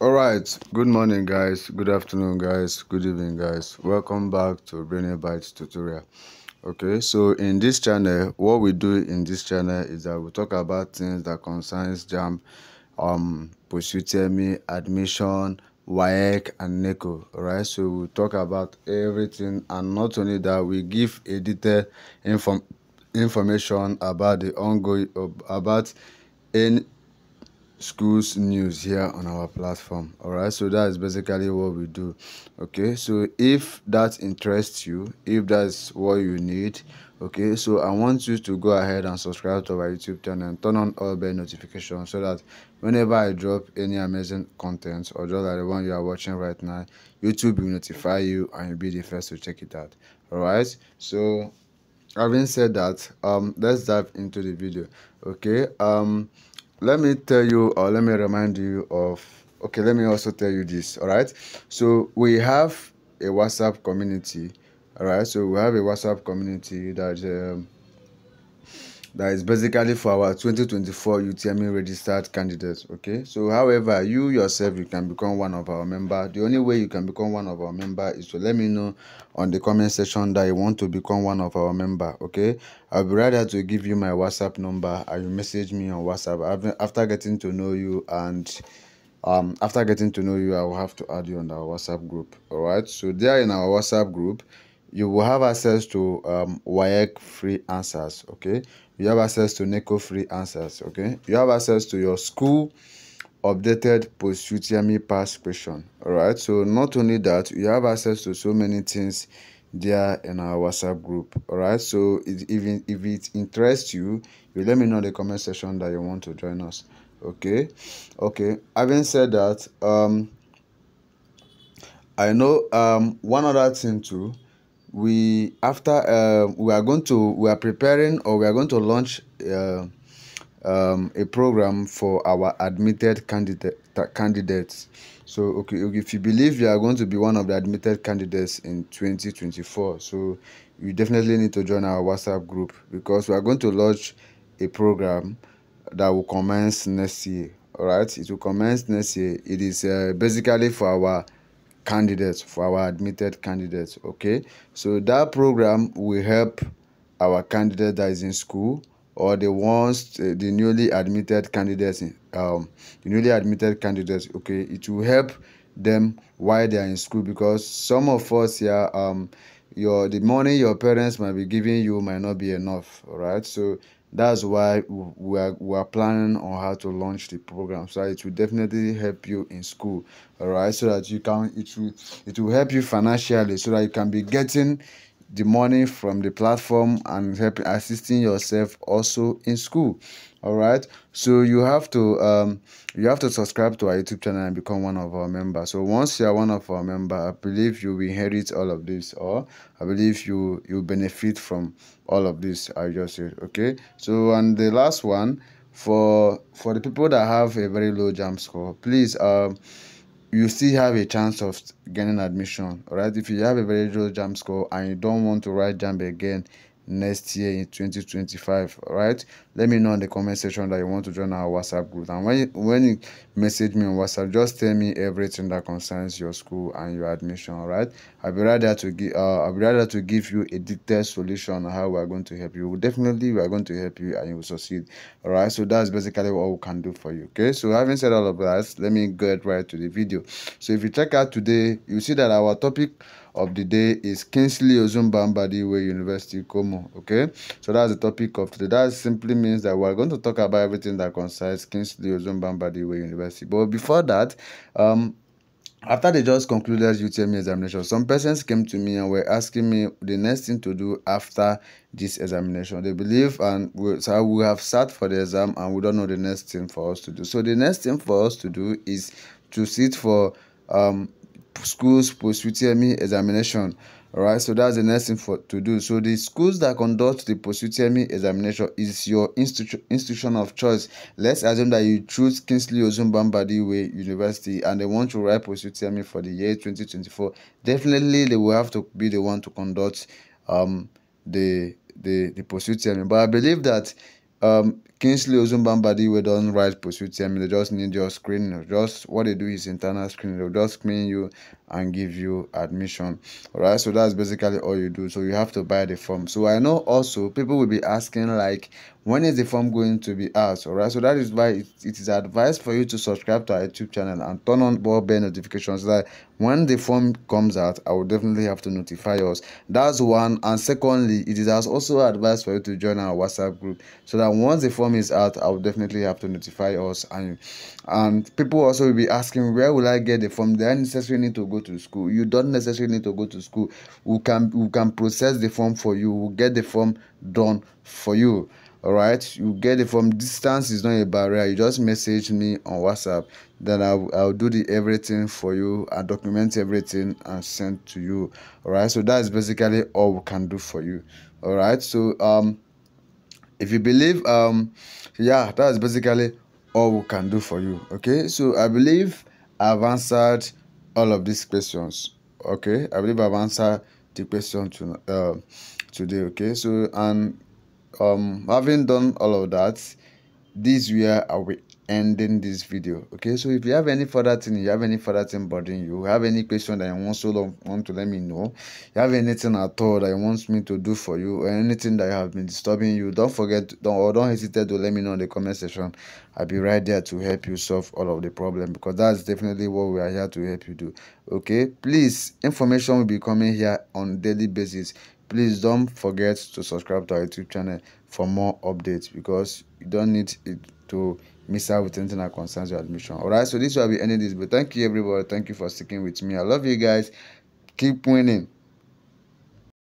All right, good morning guys, good afternoon guys, good evening guys. Welcome back to Brainybite tutorial. Okay, so in this channel, what we do in this channel is that we talk about things that concerns Jamb, post UTME, admission, WAEC and NECO. All right, so we talk about everything, and not only that, we give a detailed information about the ongoing about any schools news here on our platform. All right, so that is basically what we do. Okay, so if that interests you, if that's what you need, okay, so I want you to go ahead and subscribe to our YouTube channel and turn on all bell notifications so that whenever I drop any amazing content, or just like the one you are watching right now, YouTube will notify you and you'll be the first to check it out. All right, so having said that, let's dive into the video. Okay, let me tell you, or let me remind you of, okay, let me also tell you this. All right, so we have a WhatsApp community. All right, so we have a WhatsApp community that is basically for our 2024 UTME registered candidates. Okay, so however, you yourself, you can become one of our member. The only way you can become one of our member is to let me know on the comment section that you want to become one of our member. Okay, I'll be ready to give you my WhatsApp number and you message me on WhatsApp after getting to know you, and after getting to know you, I will have to add you on our WhatsApp group. All right, so there in our WhatsApp group, you will have access to WAEC free answers. Okay, you have access to NECO free answers. Okay, you have access to your school updated post UTME past question. All right, so not only that, you have access to so many things there in our WhatsApp group. All right, so even if it interests you, you let me know in the comment section that you want to join us. Okay, having said that, I know one other thing too. We are preparing, or we are going to launch a program for our admitted candidates. So okay, if you believe you are going to be one of the admitted candidates in 2024, so you definitely need to join our WhatsApp group, because we are going to launch a program that will commence next year. All right, it will commence next year. It is basically for our candidates, for our admitted candidates. Okay, so that program will help our candidate that is in school, or the newly admitted candidates okay, it will help them while they are in school, because some of us here, the money your parents might be giving you might not be enough. All right, so that's why we are planning on how to launch the program, so it will definitely help you in school. All right, so that it will help you financially, so that you can be getting the money from the platform and assisting yourself also in school. All right, so you have to subscribe to our YouTube channel and become one of our members. So once you are one of our members, I believe you will inherit all of this, or I believe you benefit from all of this I just said. Okay, so and the last one, for the people that have a very low Jamb score, please, you still have a chance of getting admission. All right, if you have a very low Jamb score and you don't want to write Jamb again next year in 2025, all right, let me know in the comment section that you want to join our WhatsApp group. And when you message me on WhatsApp, just tell me everything that concerns your school and your admission. All right, I'll be ready to give you a detailed solution on how we are going to help you. We are going to help you and you will succeed. All right, so that's basically what we can do for you. Okay, so having said all of that, let me get right to the video. So if you check out today, you see that our topic of the day is Kingsley Ozumbambadiwe University KOMU. Okay, so that's the topic of today. That simply means that we're going to talk about everything that concerns Kingsley Ozumbambadiwe University. But before that, after they just concluded UTME examination, some persons came to me and were asking me the next thing to do after this examination. They believe, and so we have sat for the exam and we don't know the next thing for us to do. So the next thing for us to do is to sit for schools post UTME examination. All right, so that's the next thing to do. So the schools that conduct the post UTME examination is your institution of choice. Let's assume that you choose Kingsley Ozumbambadiwe University and they want to write post UTME for the year 2024. Definitely they will have to be the one to conduct the post UTME. But I believe that Kingsley Ozumbambadi we don't write post UTME. They just need your screening. Just what they do is internal screening. They'll just screen you and give you admission. Alright, so that's basically all you do. So you have to buy the form. So I know also people will be asking like, when is the form going to be out? Alright, so that is why it is advised for you to subscribe to our YouTube channel and turn on all bell notifications so that when the form comes out, I will definitely have to notify us. That's one. And secondly, it is also advised for you to join our WhatsApp group so that once the form is out, I will definitely have to notify us. And people also will be asking, where will I get the form? Do I necessarily need to go to school? You don't necessarily need to go to school. We can process the form for you. We'll get the form done for you. All right, you get it from distance is not a barrier. You just message me on WhatsApp, then I'll do the everything for you and document everything and send to you. All right, so that's basically all we can do for you. All right, so if you believe yeah, that's basically all we can do for you. Okay, so I believe I've answered all of these questions. Okay, I believe I've answered the question today. Okay, so and having done all of that, this is where I will ending this video. Okay, so if you have any further thing, bothering you, have any question that you want to let me know, you have anything at all that you want me to do for you, or anything that have been disturbing you, don't hesitate to let me know in the comment section. I'll be right there to help you solve all of the problem, because that's definitely what we are here to help you do. Okay, please, information will be coming here on daily basis. Please don't forget to subscribe to our YouTube channel for more updates, because you don't need it to miss out with anything that concerns your admission. All right, so this will be ending this, but thank you everybody. Thank you for sticking with me. I love you guys. Keep winning.